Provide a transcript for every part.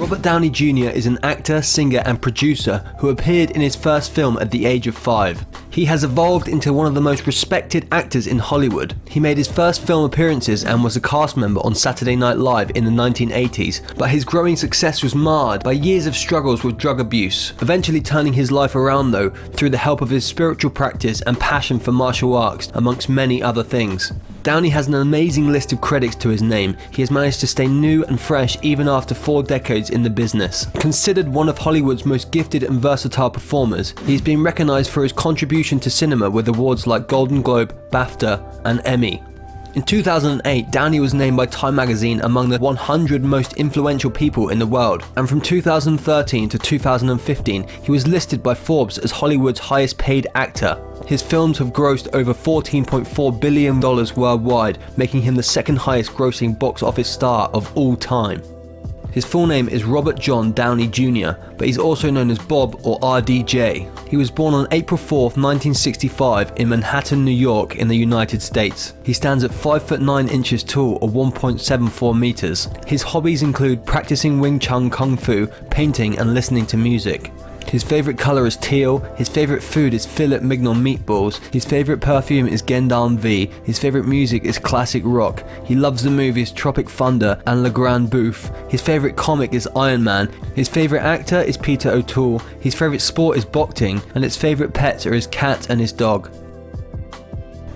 Robert Downey Jr. is an actor, singer and producer who appeared in his first film at the age of 5. He has evolved into one of the most respected actors in Hollywood. He made his first film appearances and was a cast member on Saturday Night Live in the 1980s, but his growing success was marred by years of struggles with drug abuse, eventually turning his life around though through the help of his spiritual practice and passion for martial arts, amongst many other things. Downey has an amazing list of credits to his name. He has managed to stay new and fresh even after 4 decades in the business. Considered one of Hollywood's most gifted and versatile performers, he's been recognized for his contribution to cinema with awards like Golden Globe, BAFTA, and Emmy. In 2008, Downey was named by Time magazine among the 100 most influential people in the world, and from 2013 to 2015, he was listed by Forbes as Hollywood's highest paid actor. His films have grossed over $14.4 billion worldwide, making him the second highest grossing box office star of all time. His full name is Robert John Downey Jr., but he's also known as Bob or RDJ. He was born on April 4th, 1965 in Manhattan, New York in the United States. He stands at 5 foot 9 inches tall or 1.74 meters. His hobbies include practicing Wing Chun Kung Fu, painting and listening to music. His favourite colour is teal, his favourite food is filet mignon meatballs, his favourite perfume is Gendam V, his favourite music is classic rock, he loves the movies Tropic Thunder and Le Grand Bouffe, his favourite comic is Iron Man, his favourite actor is Peter O'Toole, his favourite sport is boxing, and his favourite pets are his cat and his dog.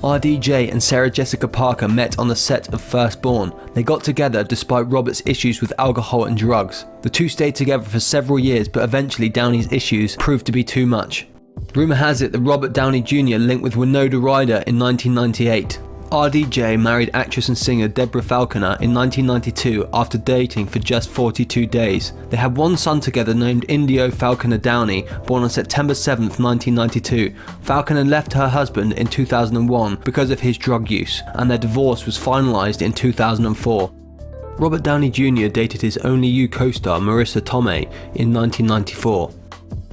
RDJ and Sarah Jessica Parker met on the set of Firstborn. They got together despite Robert's issues with alcohol and drugs. The two stayed together for several years, but eventually Downey's issues proved to be too much. Rumour has it that Robert Downey Jr. linked with Winona Ryder in 1998. RDJ married actress and singer Deborah Falconer in 1992 after dating for just 42 days. They had one son together named Indio Falconer Downey, born on September 7th, 1992. Falconer left her husband in 2001 because of his drug use, and their divorce was finalised in 2004. Robert Downey Jr. dated his Only You co-star Marissa Tomei in 1994.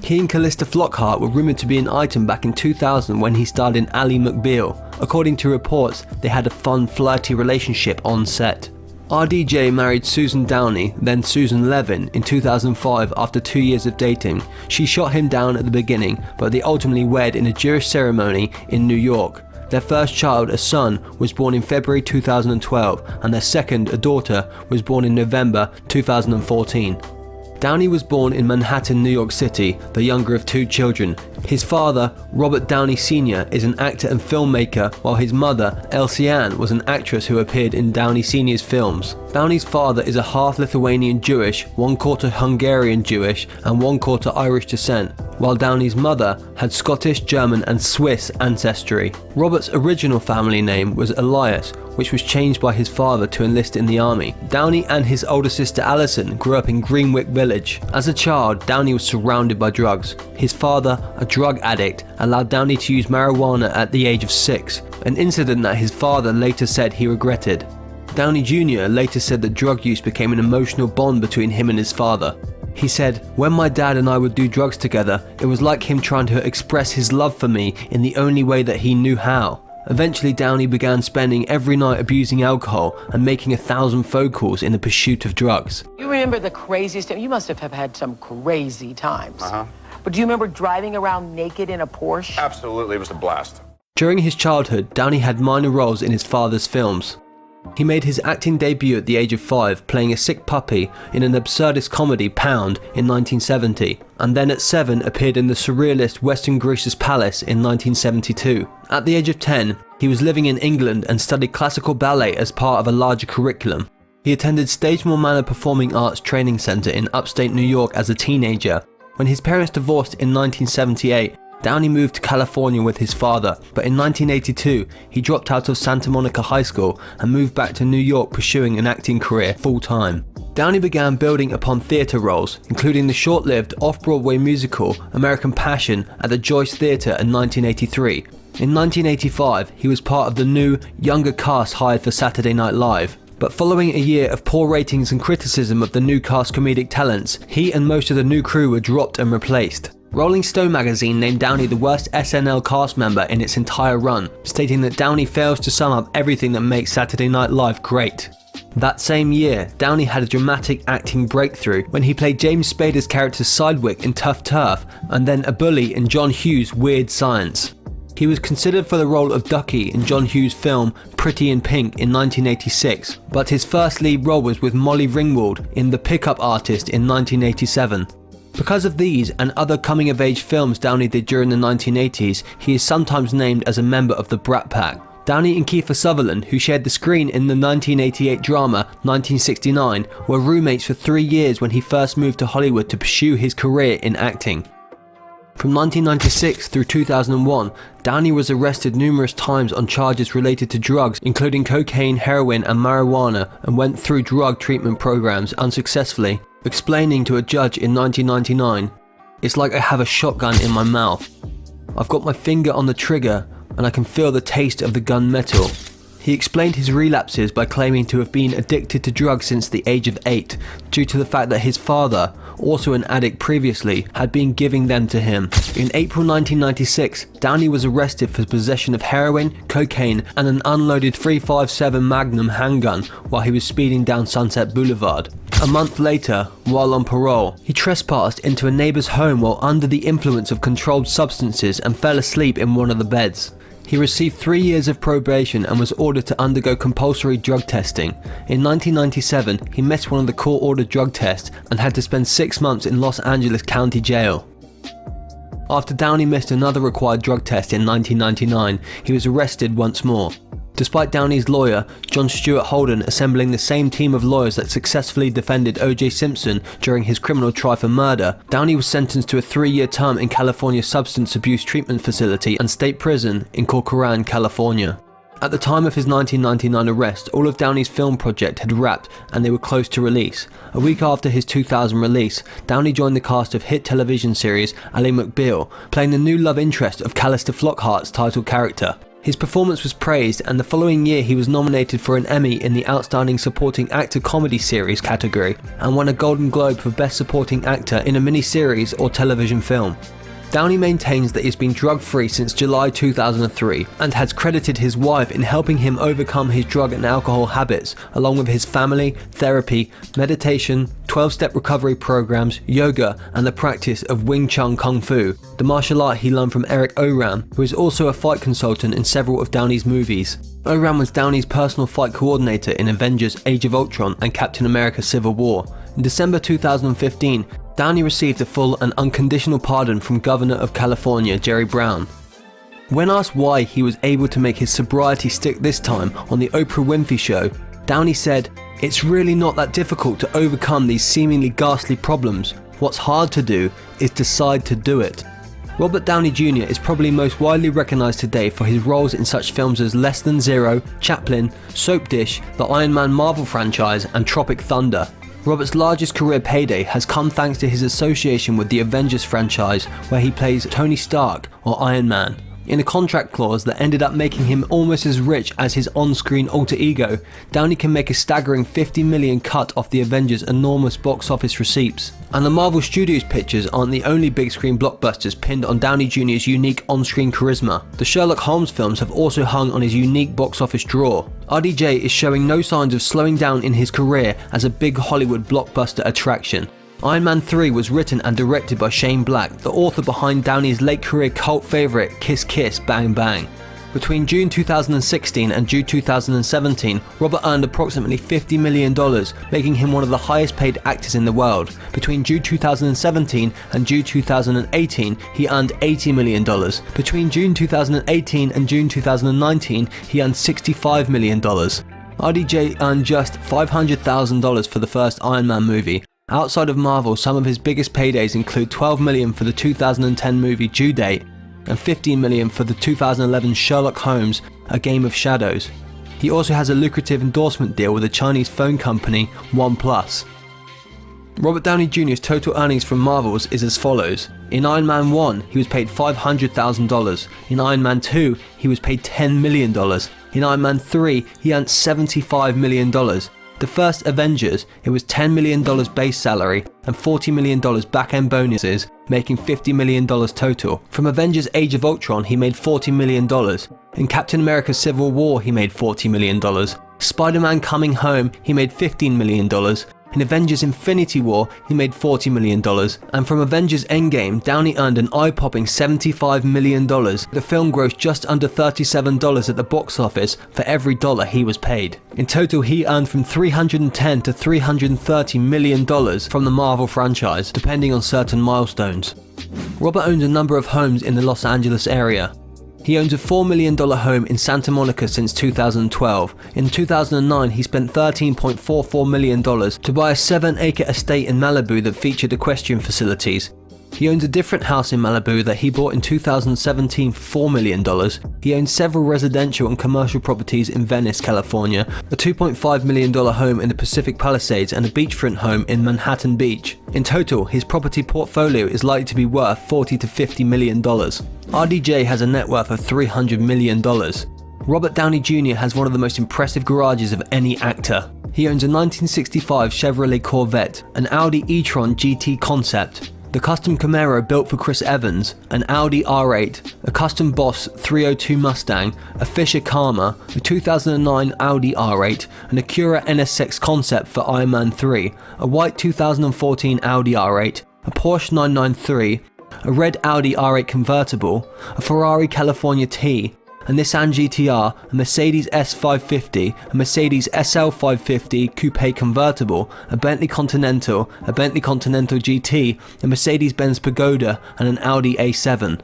He and Callista Flockhart were rumoured to be an item back in 2000 when he starred in Ally McBeal. According to reports, they had a fun, flirty relationship on set. RDJ married Susan Downey, then Susan Levin, in 2005 after 2 years of dating. She shot him down at the beginning, but they ultimately wed in a Jewish ceremony in New York. Their first child, a son, was born in February 2012, and their second, a daughter, was born in November 2014. Downey was born in Manhattan, New York City, the younger of 2 children. His father, Robert Downey Sr., is an actor and filmmaker, while his mother, Elsie Ann, was an actress who appeared in Downey Sr.'s films. Downey's father is a half Lithuanian Jewish, 1/4 Hungarian Jewish, and 1/4 Irish descent, while Downey's mother had Scottish, German, and Swiss ancestry. Robert's original family name was Elias, which was changed by his father to enlist in the army. Downey and his older sister Alison grew up in Greenwick Village. As a child, Downey was surrounded by drugs. His father, a drug addict, allowed Downey to use marijuana at the age of 6, an incident that his father later said he regretted. Downey Jr. later said that drug use became an emotional bond between him and his father. He said, "When my dad and I would do drugs together, it was like him trying to express his love for me in the only way that he knew how." Eventually, Downey began spending every night abusing alcohol and making 1,000 phone calls in the pursuit of drugs. You remember the craziest time? You must have had some crazy times. Uh-huh. But do you remember driving around naked in a Porsche? Absolutely, it was a blast. During his childhood, Downey had minor roles in his father's films. He made his acting debut at the age of 5, playing a sick puppy in an absurdist comedy, Pound, in 1970, and then at 7 appeared in the surrealist Western Grace's Palace in 1972. At the age of 10, he was living in England and studied classical ballet as part of a larger curriculum. He attended Stagemore Manor Performing Arts Training Center in upstate New York as a teenager. When his parents divorced in 1978, Downey moved to California with his father, but in 1982, he dropped out of Santa Monica High School and moved back to New York pursuing an acting career full-time. Downey began building upon theatre roles, including the short-lived off-Broadway musical American Passion at the Joyce Theatre in 1983. In 1985, he was part of the new, younger cast hired for Saturday Night Live. But following a year of poor ratings and criticism of the new cast comedic talents, he and most of the new crew were dropped and replaced. Rolling Stone magazine named Downey the worst SNL cast member in its entire run, stating that Downey fails to sum up everything that makes Saturday Night Live great. That same year, Downey had a dramatic acting breakthrough when he played James Spader's character Sidwick in Tough Turf, and then a bully in John Hughes' Weird Science. He was considered for the role of Ducky in John Hughes' film Pretty in Pink in 1986, but his first lead role was with Molly Ringwald in The Pickup Artist in 1987. Because of these and other coming-of-age films Downey did during the 1980s, he is sometimes named as a member of the Brat Pack. Downey and Kiefer Sutherland, who shared the screen in the 1988 drama 1969, were roommates for 3 years when he first moved to Hollywood to pursue his career in acting. From 1996 through 2001, Downey was arrested numerous times on charges related to drugs, including cocaine, heroin and marijuana, and went through drug treatment programs unsuccessfully, explaining to a judge in 1999, "It's like I have a shotgun in my mouth. I've got my finger on the trigger and I can feel the taste of the gun metal." He explained his relapses by claiming to have been addicted to drugs since the age of 8, due to the fact that his father, also an addict previously, had been giving them to him. In April 1996, Downey was arrested for possession of heroin, cocaine and an unloaded .357 Magnum handgun while he was speeding down Sunset Boulevard. A month later, while on parole, he trespassed into a neighbor's home while under the influence of controlled substances and fell asleep in one of the beds. He received 3 years of probation and was ordered to undergo compulsory drug testing. In 1997, he missed one of the court-ordered drug tests and had to spend 6 months in Los Angeles County Jail. After Downey missed another required drug test in 1999, he was arrested once more. Despite Downey's lawyer, John Stewart Holden, assembling the same team of lawyers that successfully defended O.J. Simpson during his criminal trial for murder, Downey was sentenced to a 3-year term in California's Substance Abuse Treatment Facility and State Prison in Corcoran, California. At the time of his 1999 arrest, all of Downey's film project had wrapped and they were close to release. A week after his 2000 release, Downey joined the cast of hit television series Ally McBeal, playing the new love interest of Callista Flockhart's title character. His performance was praised, and the following year he was nominated for an Emmy in the Outstanding Supporting Actor Comedy Series category and won a Golden Globe for Best Supporting Actor in a miniseries or television film. Downey maintains that he's been drug-free since July 2003 and has credited his wife in helping him overcome his drug and alcohol habits, along with his family, therapy, meditation, 12-step recovery programs, yoga and the practice of Wing Chun Kung Fu, the martial art he learned from Eric Oram, who is also a fight consultant in several of Downey's movies. Oram was Downey's personal fight coordinator in Avengers Age of Ultron and Captain America Civil War. In December 2015, Downey received a full and unconditional pardon from Governor of California Jerry Brown. When asked why he was able to make his sobriety stick this time on the Oprah Winfrey Show, Downey said, "It's really not that difficult to overcome these seemingly ghastly problems. What's hard to do is decide to do it." Robert Downey Jr. is probably most widely recognised today for his roles in such films as Less Than Zero, Chaplin, Soap Dish, the Iron Man Marvel franchise and Tropic Thunder. Robert's largest career payday has come thanks to his association with the Avengers franchise, where he plays Tony Stark or Iron Man. In a contract clause that ended up making him almost as rich as his on-screen alter ego, Downey can make a staggering $50 million cut off the Avengers' enormous box office receipts. And the Marvel Studios pictures aren't the only big screen blockbusters pinned on Downey Jr.'s unique on-screen charisma. The Sherlock Holmes films have also hung on his unique box office draw. RDJ is showing no signs of slowing down in his career as a big Hollywood blockbuster attraction. Iron Man 3 was written and directed by Shane Black, the author behind Downey's late career cult favourite Kiss Kiss Bang Bang. Between June 2016 and June 2017, Robert earned approximately $50 million, making him one of the highest paid actors in the world. Between June 2017 and June 2018, he earned $80 million. Between June 2018 and June 2019, he earned $65 million. RDJ earned just $500,000 for the first Iron Man movie. Outside of Marvel, some of his biggest paydays include $12 million for the 2010 movie Due Date and $15 million for the 2011 Sherlock Holmes, A Game of Shadows. He also has a lucrative endorsement deal with the Chinese phone company OnePlus. Robert Downey Jr.'s total earnings from Marvels is as follows. In Iron Man 1, he was paid $500,000. In Iron Man 2, he was paid $10 million. In Iron Man 3, he earned $75 million. The first Avengers, it was $10 million base salary and $40 million back-end bonuses, making $50 million total. From Avengers Age of Ultron, he made $40 million. In Captain America Civil War, he made $40 million. Spider-Man Coming Home, he made $15 million. In Avengers Infinity War, he made $40 million. And from Avengers Endgame, Downey earned an eye-popping $75 million. The film grossed just under $37 at the box office for every dollar he was paid. In total, he earned from $310 to $330 million from the Marvel franchise, depending on certain milestones. Robert owns a number of homes in the Los Angeles area. He owns a $4 million home in Santa Monica since 2012. In 2009, he spent $13.44 million to buy a 7-acre estate in Malibu that featured equestrian facilities. He owns a different house in Malibu that he bought in 2017 for $4 million. He owns several residential and commercial properties in Venice, California, a $2.5 million home in the Pacific Palisades, and a beachfront home in Manhattan Beach. In total, his property portfolio is likely to be worth $40 to $50 million. RDJ has a net worth of $300 million. Robert Downey Jr. has one of the most impressive garages of any actor. He owns a 1965 Chevrolet Corvette, an Audi e-tron GT concept, the custom Camaro built for Chris Evans, an Audi R8, a custom Boss 302 Mustang, a Fisher Karma, a 2009 Audi R8, an Acura NSX concept for Iron Man 3, a white 2014 Audi R8, a Porsche 993, a red Audi R8 convertible, a Ferrari California T, a Nissan GTR, a Mercedes S550, a Mercedes SL550 Coupe convertible, a Bentley Continental, a Bentley Continental GT, a Mercedes-Benz Pagoda, and an Audi A7.